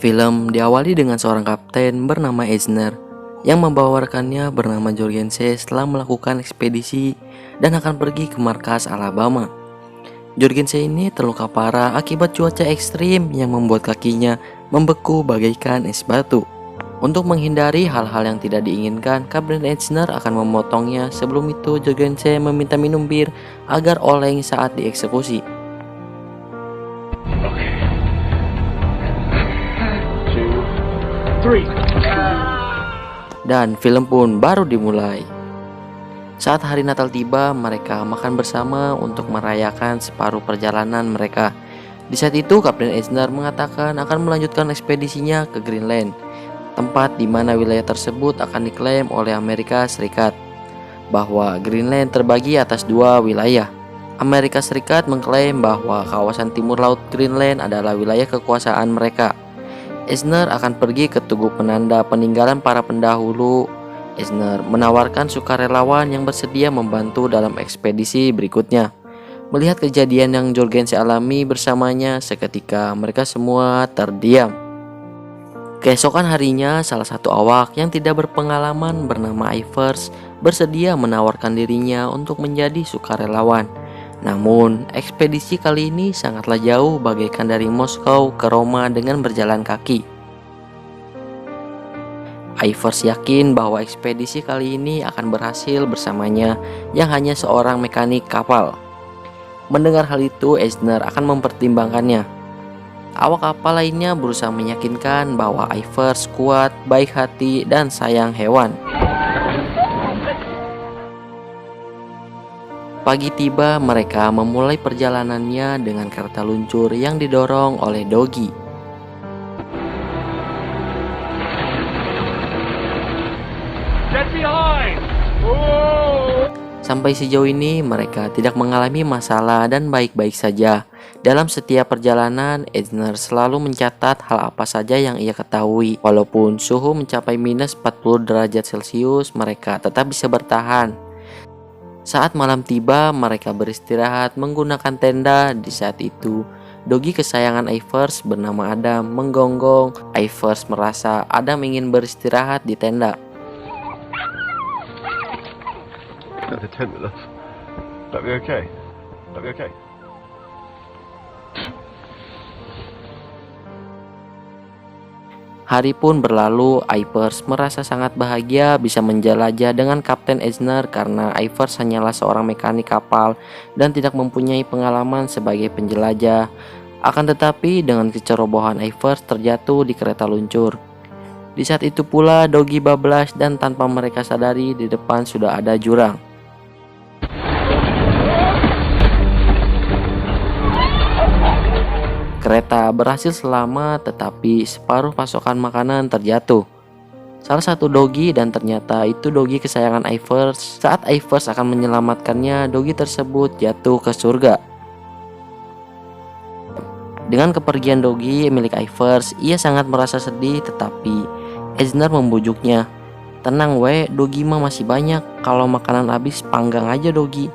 Film diawali dengan seorang kapten bernama Eisner yang membawa rekannya bernama Jorgensen setelah melakukan ekspedisi dan akan pergi ke markas Alabama. Jorgensen ini terluka parah akibat cuaca ekstrim yang membuat kakinya membeku bagaikan es batu. Untuk menghindari hal-hal yang tidak diinginkan, Kapten Eisner akan memotongnya. Sebelum itu, Jorgensen meminta minum bir agar oleng saat dieksekusi. Dan film pun baru dimulai. Saat hari Natal tiba, mereka makan bersama untuk merayakan separuh perjalanan mereka. Di saat itu, Kapten Eisner mengatakan akan melanjutkan ekspedisinya ke Greenland, tempat di mana wilayah tersebut akan diklaim oleh Amerika Serikat. Bahwa Greenland terbagi atas dua wilayah. Amerika Serikat mengklaim bahwa kawasan timur laut Greenland adalah wilayah kekuasaan mereka. Eisner akan pergi ke tugu penanda peninggalan para pendahulu. Eisner menawarkan sukarelawan yang bersedia membantu dalam ekspedisi berikutnya. Melihat kejadian yang Jorgensen alami bersamanya, seketika mereka semua terdiam. Keesokan harinya, salah satu awak yang tidak berpengalaman bernama Ivers bersedia menawarkan dirinya untuk menjadi sukarelawan. Namun, ekspedisi kali ini sangatlah jauh bagaikan dari Moskow ke Roma dengan berjalan kaki. Ivers yakin bahwa ekspedisi kali ini akan berhasil bersamanya yang hanya seorang mekanik kapal. Mendengar hal itu, Eisner akan mempertimbangkannya. Awak kapal lainnya berusaha meyakinkan bahwa Ivers kuat, baik hati, dan sayang hewan. Pagi tiba, mereka memulai perjalanannya dengan kereta luncur yang didorong oleh Dogi. Sampai sejauh ini mereka tidak mengalami masalah dan baik-baik saja. Dalam setiap perjalanan, Eisner selalu mencatat hal apa saja yang ia ketahui. Walaupun suhu mencapai minus 40 derajat Celcius, mereka tetap bisa bertahan. Saat malam tiba, mereka beristirahat menggunakan tenda. Di saat itu, Dogi kesayangan Ivers bernama Adam menggonggong. Ivers merasa Adam ingin beristirahat di tenda. The tent with us. That'll be okay. That'll be okay. Hari pun berlalu. Ivers merasa sangat bahagia bisa menjelajah dengan Kapten Eisner karena Ivers hanyalah seorang mekanik kapal dan tidak mempunyai pengalaman sebagai penjelajah. Akan tetapi dengan kecerobohan Ivers terjatuh di kereta luncur. Di saat itu pula Dogi bablas dan tanpa mereka sadari di depan sudah ada jurang. Kereta berhasil selamat, tetapi separuh pasokan makanan terjatuh. Salah satu Dogi, dan ternyata itu Dogi kesayangan Ivers. Saat Ivers akan menyelamatkannya, Dogi tersebut jatuh ke surga. Dengan kepergian Dogi milik Ivers, ia sangat merasa sedih, tetapi Eisner membujuknya. Tenang we, Dogi mah masih banyak. Kalau makanan habis, panggang aja Dogi.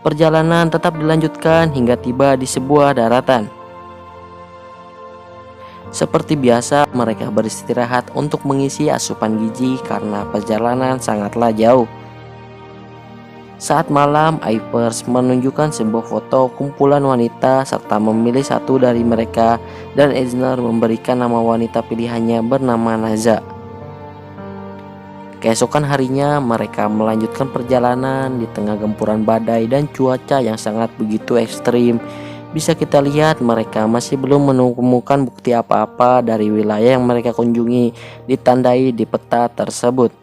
Perjalanan tetap dilanjutkan hingga tiba di sebuah daratan. Seperti biasa, mereka beristirahat untuk mengisi asupan gizi karena perjalanan sangatlah jauh. Saat malam, Ivers menunjukkan sebuah foto kumpulan wanita serta memilih satu dari mereka, dan Eisner memberikan nama wanita pilihannya bernama Naza. Keesokan harinya, mereka melanjutkan perjalanan di tengah gempuran badai dan cuaca yang sangat begitu ekstrim. Bisa kita lihat mereka masih belum menemukan bukti apa-apa dari wilayah yang mereka kunjungi ditandai di peta tersebut.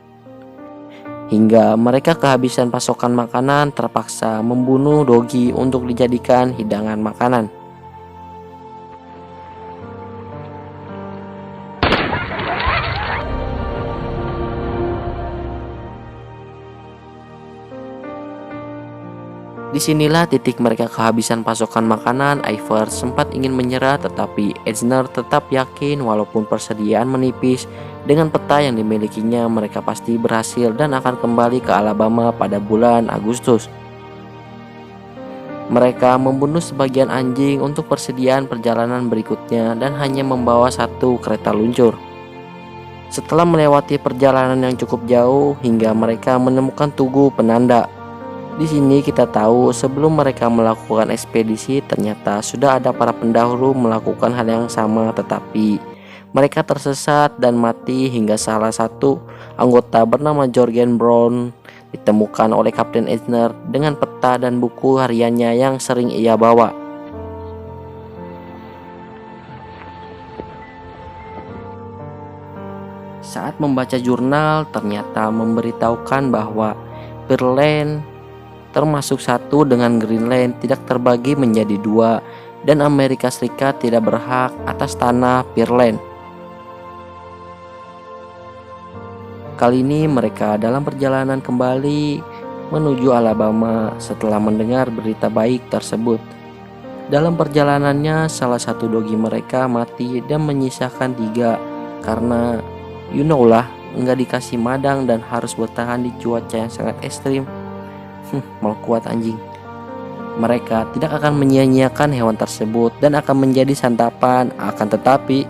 Hingga mereka kehabisan pasokan makanan, terpaksa membunuh Dogi untuk dijadikan hidangan makanan. Disinilah titik mereka kehabisan pasokan makanan. Ivers sempat ingin menyerah, tetapi Eisner tetap yakin walaupun persediaan menipis. Dengan peta yang dimilikinya, mereka pasti berhasil dan akan kembali ke Alabama pada bulan Agustus. Mereka membunuh sebagian anjing untuk persediaan perjalanan berikutnya dan hanya membawa satu kereta luncur. Setelah melewati perjalanan yang cukup jauh hingga mereka menemukan tugu penanda. Di sini kita tahu sebelum mereka melakukan ekspedisi ternyata sudah ada para pendahulu melakukan hal yang sama, tetapi mereka tersesat dan mati hingga salah satu anggota bernama Jorgen Brown ditemukan oleh Kapten Eisner dengan peta dan buku hariannya yang sering ia bawa. Saat membaca jurnal ternyata memberitahukan bahwa Pearland termasuk satu dengan Greenland tidak terbagi menjadi dua dan Amerika Serikat tidak berhak atas tanah Pearland. Kali ini mereka dalam perjalanan kembali menuju Alabama setelah mendengar berita baik tersebut. Dalam perjalanannya salah satu dogi mereka mati dan menyisakan 3 karena you know lah, nggak dikasih madang dan harus bertahan di cuaca yang sangat ekstrim. Mau kuat anjing. Mereka tidak akan menyia-nyiakan hewan tersebut dan akan menjadi santapan. Akan tetapi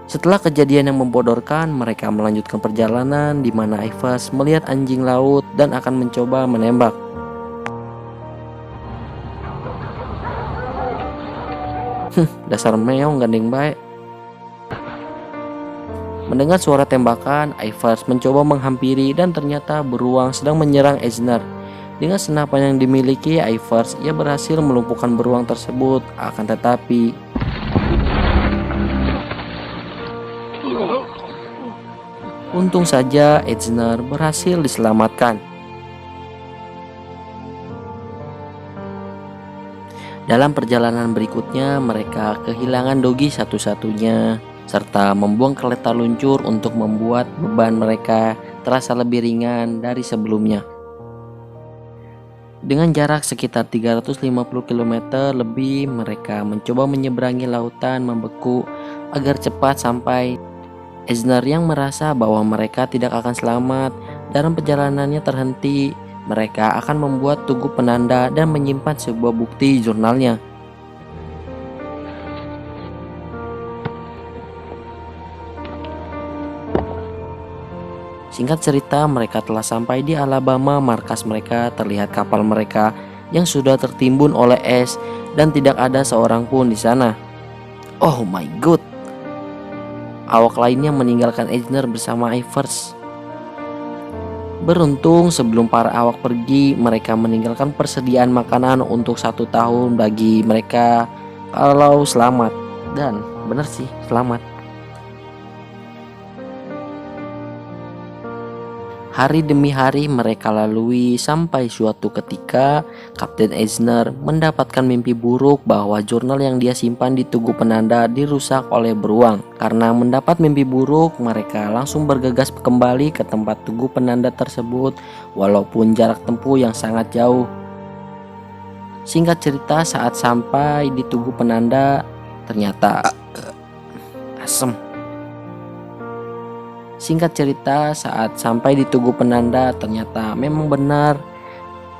setelah kejadian yang membodorkan, mereka melanjutkan perjalanan di mana Ivers melihat anjing laut dan akan mencoba menembak. Dasar meong gandeng baik. Mendengar suara tembakan, Ivers mencoba menghampiri dan ternyata beruang sedang menyerang Eisner. Dengan senapan yang dimiliki Ivers, ia berhasil melumpuhkan beruang tersebut. Akan tetapi untung saja Eisner berhasil diselamatkan. Dalam perjalanan berikutnya, mereka kehilangan dogi satu-satunya, serta membuang kereta luncur untuk membuat beban mereka terasa lebih ringan dari sebelumnya. Dengan jarak sekitar 350 km lebih, mereka mencoba menyeberangi lautan membeku agar cepat sampai. Eisner yang merasa bahwa mereka tidak akan selamat dalam perjalanannya terhenti. Mereka akan membuat tugu penanda dan menyimpan sebuah bukti jurnalnya. Singkat cerita, mereka telah sampai di Alabama. Markas mereka terlihat kapal mereka yang sudah tertimbun oleh es dan tidak ada seorang pun di sana. Oh my god. Awak lainnya meninggalkan Eisner bersama Ivers. Beruntung sebelum para awak pergi, mereka meninggalkan persediaan makanan untuk 1 tahun bagi mereka kalau selamat. Dan benar sih, selamat. Hari demi hari mereka lalui sampai suatu ketika Kapten Eisner mendapatkan mimpi buruk bahwa jurnal yang dia simpan di tugu penanda dirusak oleh beruang. Karena mendapat mimpi buruk, mereka langsung bergegas kembali ke tempat tugu penanda tersebut walaupun jarak tempuh yang sangat jauh. Singkat cerita, saat sampai di tugu penanda ternyata asem. Singkat cerita, saat sampai di tugu penanda ternyata memang benar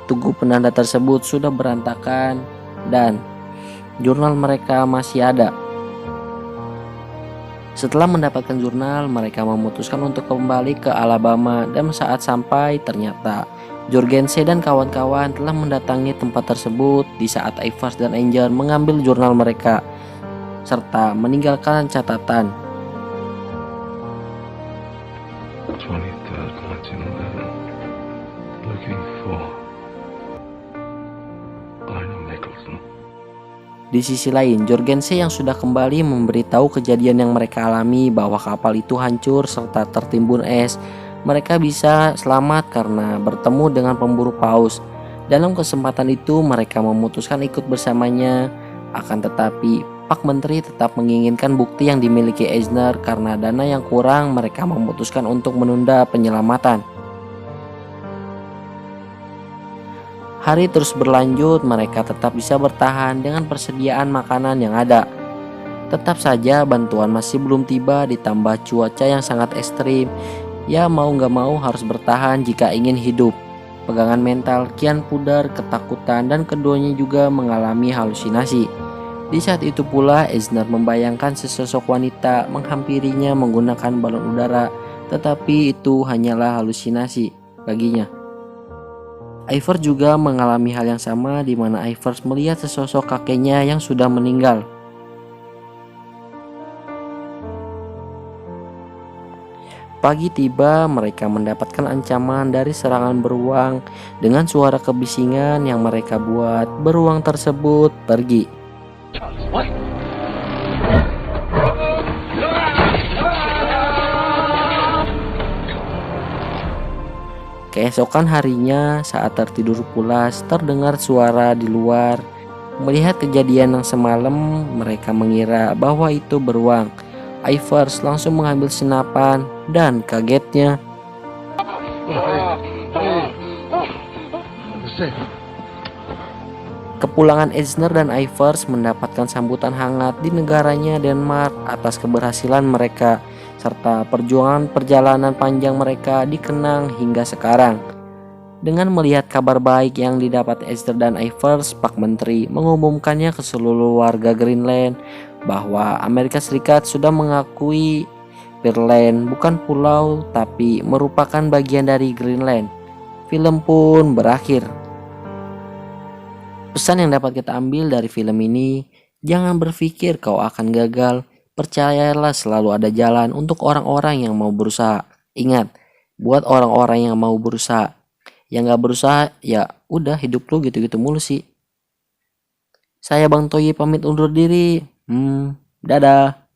tugu penanda tersebut sudah berantakan dan jurnal mereka masih ada. Setelah mendapatkan jurnal, mereka memutuskan untuk kembali ke Alabama dan saat sampai ternyata Jorgensen dan kawan-kawan telah mendatangi tempat tersebut di saat Ivers dan Angel mengambil jurnal mereka serta meninggalkan catatan. 23rd, 1911. Looking for Lionel Nicholson. Di sisi lain, Jorgensen yang sudah kembali memberitahu kejadian yang mereka alami bahwa kapal itu hancur serta tertimbun es. Mereka bisa selamat karena bertemu dengan pemburu paus. Dalam kesempatan itu mereka memutuskan ikut bersamanya. Akan tetapi Pak Menteri tetap menginginkan bukti yang dimiliki Eisner. Karena dana yang kurang, mereka memutuskan untuk menunda penyelamatan. Hari terus berlanjut, mereka tetap bisa bertahan dengan persediaan makanan yang ada. Tetap saja bantuan masih belum tiba, ditambah cuaca yang sangat ekstrim. Ya mau gak mau harus bertahan jika ingin hidup. Pegangan mental kian pudar, ketakutan, dan keduanya juga mengalami halusinasi. Di saat itu pula Eisner membayangkan sesosok wanita menghampirinya menggunakan balon udara, tetapi itu hanyalah halusinasi baginya. Ivers juga mengalami hal yang sama, di mana Ivers melihat sesosok kakeknya yang sudah meninggal. Pagi tiba, mereka mendapatkan ancaman dari serangan beruang. Dengan suara kebisingan yang mereka buat, beruang tersebut pergi. Keesokan harinya, saat tertidur pulas, terdengar suara di luar. Melihat kejadian yang semalam, mereka mengira bahwa itu beruang. Ivers langsung mengambil senapan dan kagetnya kepulangan Eisner dan Ivers mendapatkan sambutan hangat di negaranya Denmark atas keberhasilan mereka serta perjuangan perjalanan panjang mereka dikenang hingga sekarang. Dengan melihat kabar baik yang didapat Eisner dan Ivers, Pak Menteri mengumumkannya ke seluruh warga Greenland bahwa Amerika Serikat sudah mengakui Greenland bukan pulau tapi merupakan bagian dari Greenland. Film pun berakhir. Pesan yang dapat kita ambil dari film ini, jangan berpikir kau akan gagal. Percayalah selalu ada jalan untuk orang-orang yang mau berusaha. Ingat, buat orang-orang yang mau berusaha. Yang gak berusaha, ya udah hidup lu gitu-gitu mulu sih. Saya Bang Toyi pamit undur diri. Dadah.